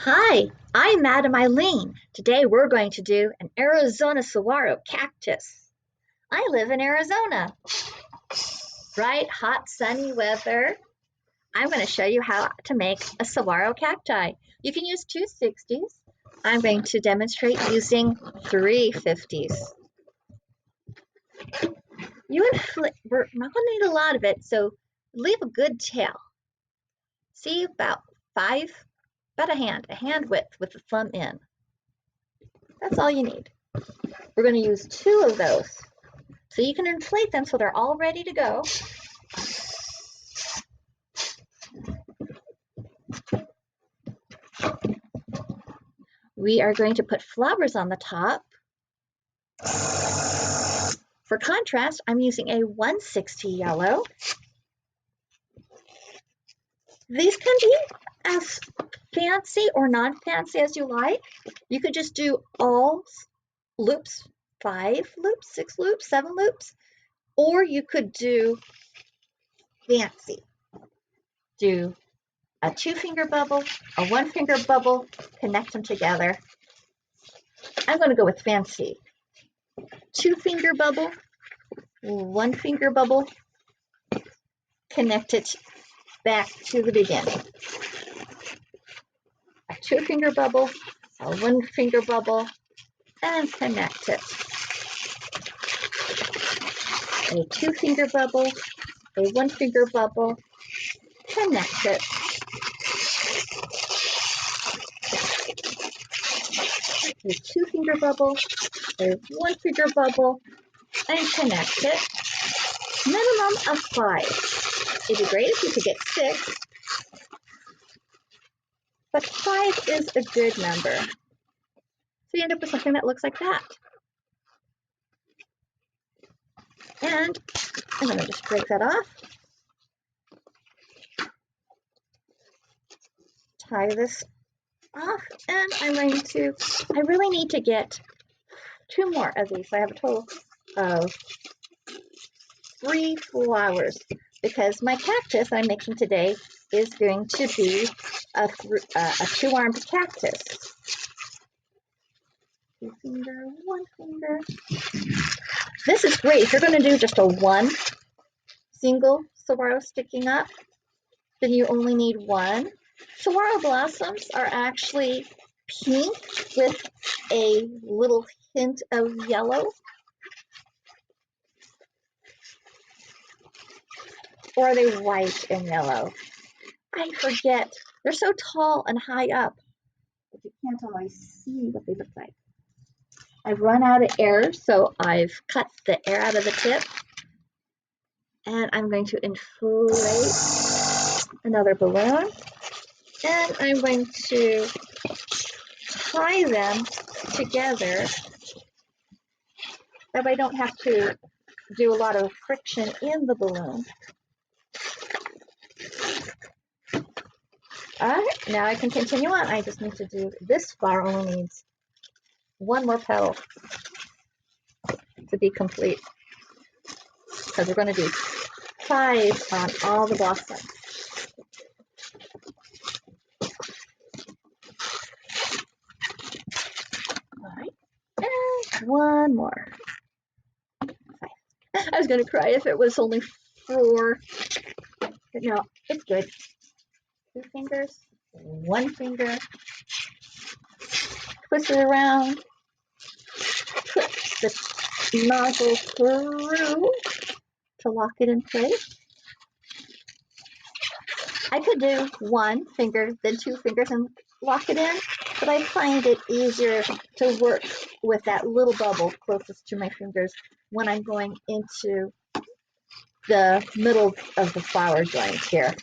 Hi, I'm Madam Eileen. Today we're going to do an Arizona saguaro cactus. I live in Arizona. Bright, hot, sunny weather. I'm going to show you how to make a saguaro cacti. You can use 260s. I'm going to demonstrate using 350s. We're not going to need a lot of it, so leave a good tail. See, about a hand width with the thumb in. That's all you need. We're going to use two of those. So you can inflate them so they're all ready to go. We are going to put flowers on the top. For contrast, I'm using a 160 yellow. These can be as fancy or non-fancy as you like. You could just do all loops, 5 loops, 6 loops, 7 loops, or you could do fancy. Do a 2-finger bubble, a 1-finger bubble, connect them together. I'm going to go with fancy. 2-finger bubble, 1-finger bubble, connect it back to the beginning. A 2-finger bubble, a 1-finger bubble, and connect it. A 2-finger bubble, a 1-finger bubble, connect it. A 2-finger bubble, a 1-finger bubble, and connect it. Minimum of 5. It'd be great if you could get 6, but 5 is a good number. So you end up with something that looks like that. And I'm going to just break that off. Tie this off, and I really need to get 2 more of these. I have a total of 3 flowers because my cactus I'm making today is going to be a 2-armed cactus. 2-finger, 1-finger. This is great. If you're going to do just a 1 single saguaro sticking up, then you only need 1. Saguaro blossoms are actually pink with a little hint of yellow. Or are they white and yellow? I forget. They're so tall and high up that you can't always see what they look like. I've run out of air, so I've cut the air out of the tip. And I'm going to inflate another balloon. And I'm going to tie them together. That way I don't have to do a lot of friction in the balloon. All right, now I can continue on. I just need to do, this flower only needs 1 more petal to be complete, because we're going to do 5 on all the blossoms. All right, and 1 more. 5. I was going to cry if it was only 4, but no, it's good. 2 fingers, 1 finger, twist it around, put the nozzle through to lock it in place. I could do 1 finger, then 2 fingers and lock it in, but I find it easier to work with that little bubble closest to my fingers when I'm going into the middle of the flower joint here.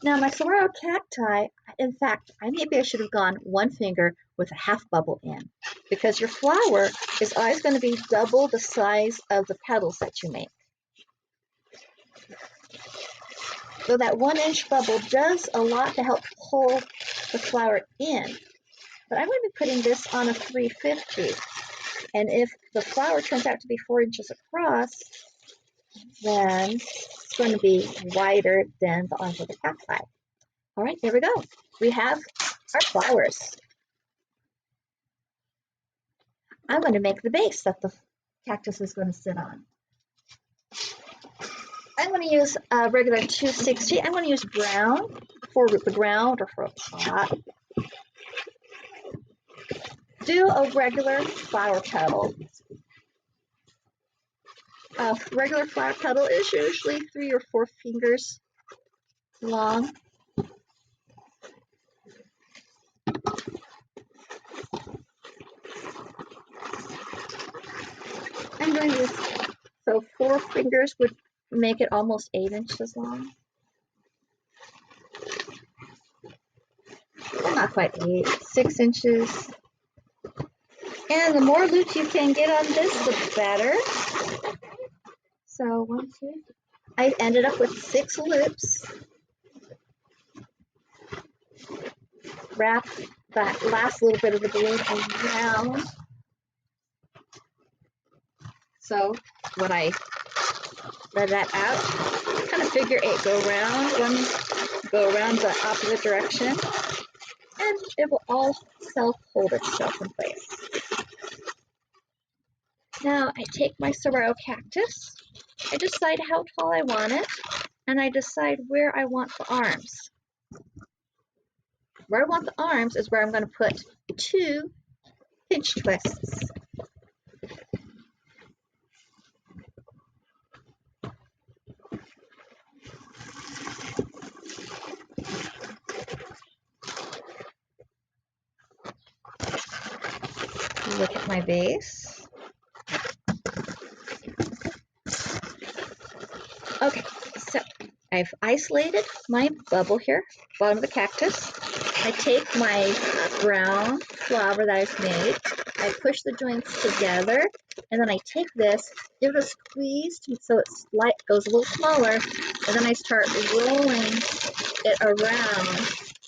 Now my saguaro cacti, in fact, maybe I should have gone 1 finger with a half bubble in, because your flower is always going to be double the size of the petals that you make. So that 1-inch bubble does a lot to help pull the flower in. But I'm going to be putting this on a 350. And if the flower turns out to be 4 inches across, then it's going to be wider than the arms of the cacti. All right, there we go. We have our flowers. I'm going to make the base that the cactus is going to sit on. I'm going to use a regular 260. I'm going to use brown for the ground or for a pot. Do a regular flower petal. A regular flower petal is usually 3 or 4 fingers long. I'm doing this, so 4 fingers would make it almost 8 inches long. Well, not quite 8, 6 inches. And the more loops you can get on this, the better. So 1, 2, I ended up with 6 loops. Wrap that last little bit of the balloon around. So when I spread that out, kind of figure 8, go around the opposite direction, and it will all self-hold itself in place. Now I take my Saguaro cactus, I decide how tall I want it, and I decide where I want the arms. Where I want the arms is where I'm going to put 2 pinch twists. Look at my base. Okay, so I've isolated my bubble here, bottom of the cactus. I take my brown flower that I've made, I push the joints together, and then I take this, give it a squeeze so it goes a little smaller, and then I start rolling it around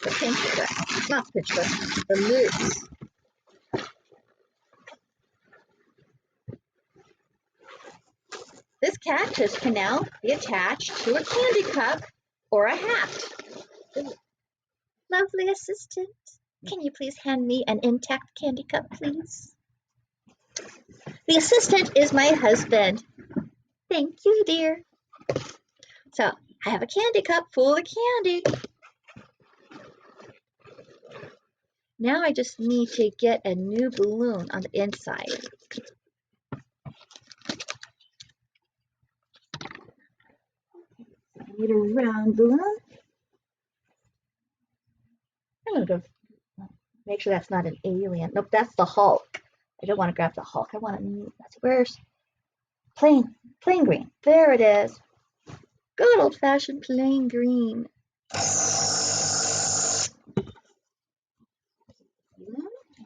the pinch twist, not the pinch twist, the loops. This cactus can now be attached to a candy cup or a hat. Lovely assistant, can you please hand me an intact candy cup, please? The assistant is my husband. Thank you, dear. So I have a candy cup full of candy. Now I just need to get a new balloon on the inside. I need a round balloon. I'm going to go make sure that's not an alien. Nope, that's the Hulk. I don't want to grab the Hulk. I want to, where's plain green? There it is. Good old-fashioned plain green.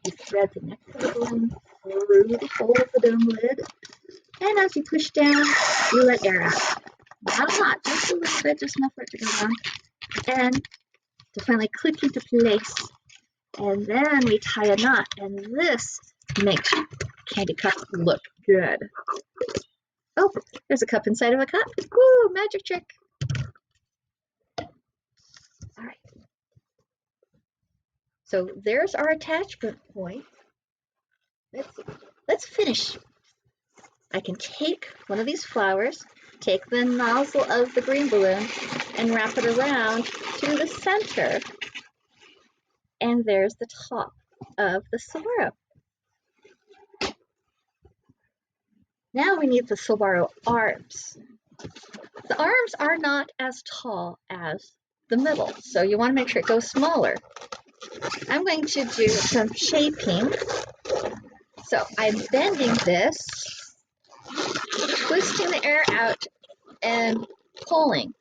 You thread the next of the balloon through the hole of the dome lid, and as you push down, you let air out. Not a lot, just a little bit, just enough for it to go down, and to finally click into place. And then we tie a knot, and this makes candy cup look good. Oh, there's a cup inside of a cup. Woo, magic trick. All right. So there's our attachment point. Let's finish. I can take one of these flowers, take the nozzle of the green balloon, and wrap it around to the center. And there's the top of the Saguaro. Now we need the Saguaro arms. The arms are not as tall as the middle, so you want to make sure it goes smaller. I'm going to do some shaping. So I'm bending this, twisting the air out, and pulling.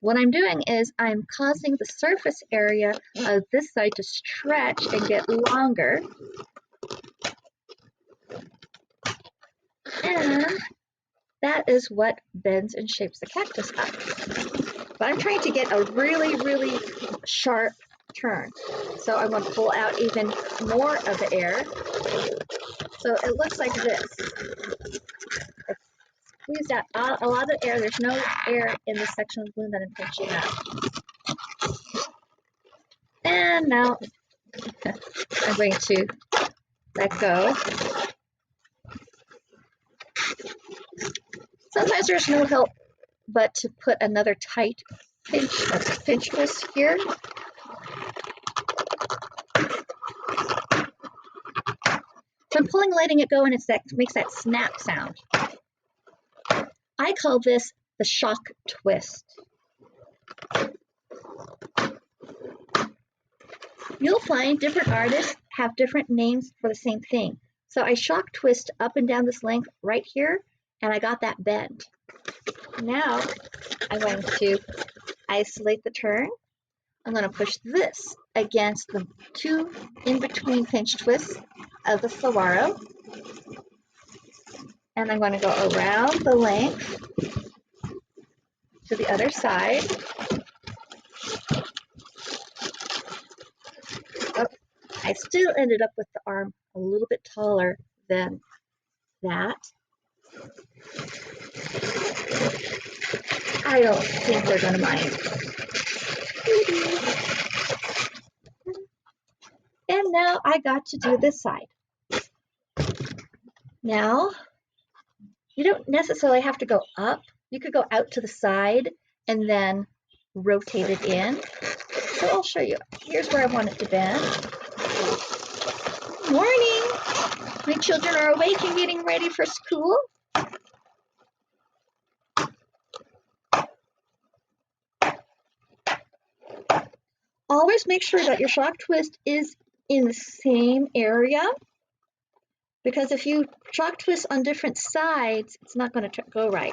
What I'm doing is I'm causing the surface area of this side to stretch and get longer. And that is what bends and shapes the cactus up. But I'm trying to get a really, really sharp turn. So I'm going to pull out even more of the air. So it looks like this. Squeeze out a lot of air. There's no air in this section of the balloon that I'm pinching up. And now I'm going to let go. Sometimes there's no help but to put another tight pinch twist here. So I'm pulling, letting it go, and it makes that snap sound. I call this the shock twist. You'll find different artists have different names for the same thing. So I shock twist up and down this length right here, and I got that bend. Now I'm going to isolate the turn. I'm going to push this against the two in-between pinch twists of the Saguaro. And I'm going to go around the length to the other side. Oh, I still ended up with the arm a little bit taller than that. I don't think they're going to mind. And now I got to do this side. Now, you don't necessarily have to go up. You could go out to the side and then rotate it in. So I'll show you. Here's where I want it to bend. Morning! My children are awake and getting ready for school. Always make sure that your shock twist is in the same area, because if you shock twist on different sides, it's not going to go right.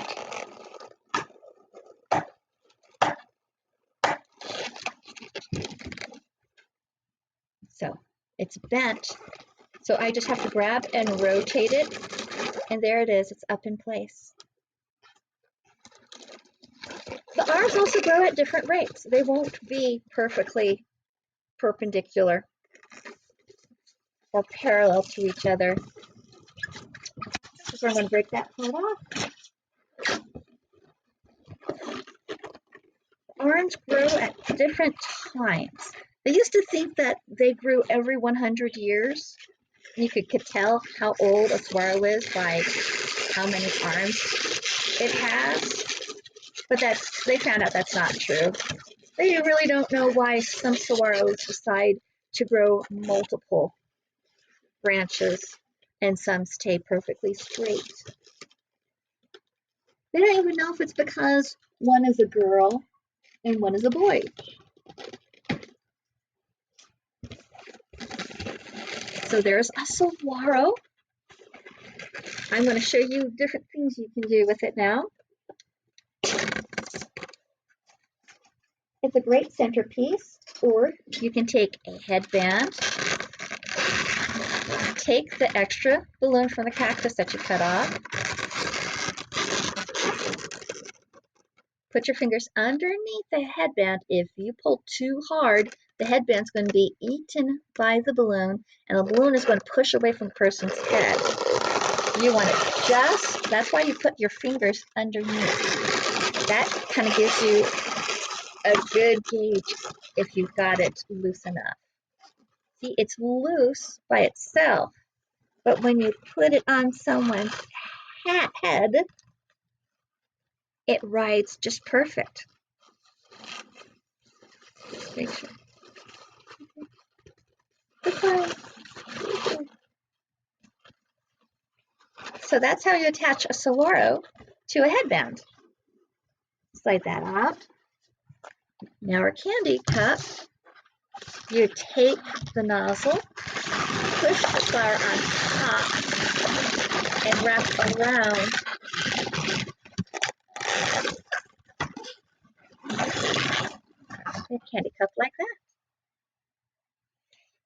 So it's bent. So I just have to grab and rotate it, and there it is. It's up in place. The arms also grow at different rates. They won't be perfectly perpendicular or parallel to each other. So I'm going to break that part off. Arms grow at different times. They used to think that they grew every 100 years. You could tell how old a saguaro is by how many arms it has. But they found out that's not true. They really don't know why some saguaros decide to grow multiple branches and some stay perfectly straight. They don't even know if it's because one is a girl and one is a boy. So there's a saguaro. I'm going to show you different things you can do with it now. It's a great centerpiece, or you can take a headband, take the extra balloon from the cactus that you cut off, put your fingers underneath the headband. If you pull too hard, the headband's going to be eaten by the balloon, and the balloon is going to push away from the person's head. You want it that's why you put your fingers underneath. That kind of gives you a good gauge if you've got it loose enough. See, it's loose by itself, but when you put it on someone's head, it rides just perfect. Make sure. Goodbye. So that's how you attach a saguaro to a headband. Slide that out. Now our candy cup, you take the nozzle, push the flower on top, and wrap around the candy cup like that.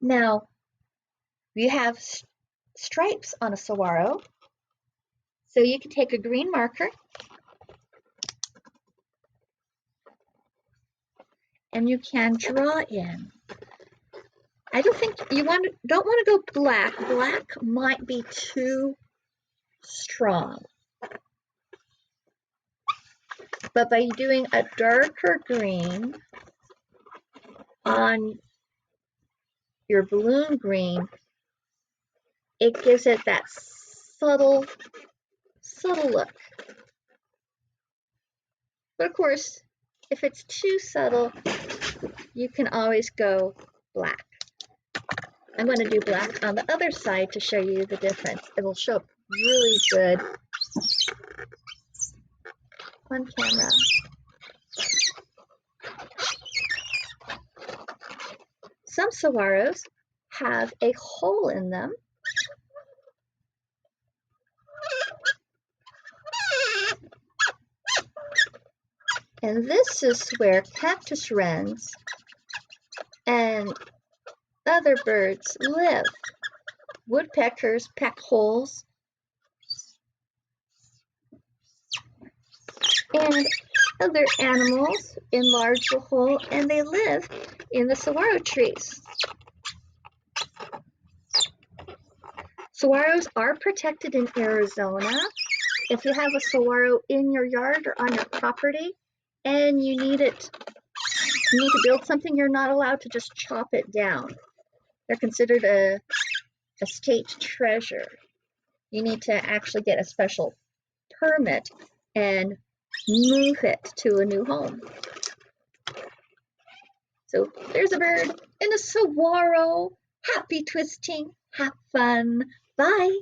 Now, you have stripes on a saguaro, so you can take a green marker and you can draw in I don't think you don't want to go black. Black might be too strong. But by doing a darker green on your balloon green, it gives it that subtle look. But of course, if it's too subtle, you can always go black. I'm going to do black on the other side to show you the difference. It will show up really good on camera. Some saguaros have a hole in them. And this is where cactus wrens and other birds live. Woodpeckers peck holes, and other animals enlarge the hole, and they live in the saguaro trees. Saguaros are protected in Arizona. If you have a saguaro in your yard or on your property and you need to build something, you're not allowed to just chop it down. They're considered a state treasure. You need to actually get a special permit and move it to a new home. So there's a bird in a saguaro. Happy twisting. Have fun. Bye.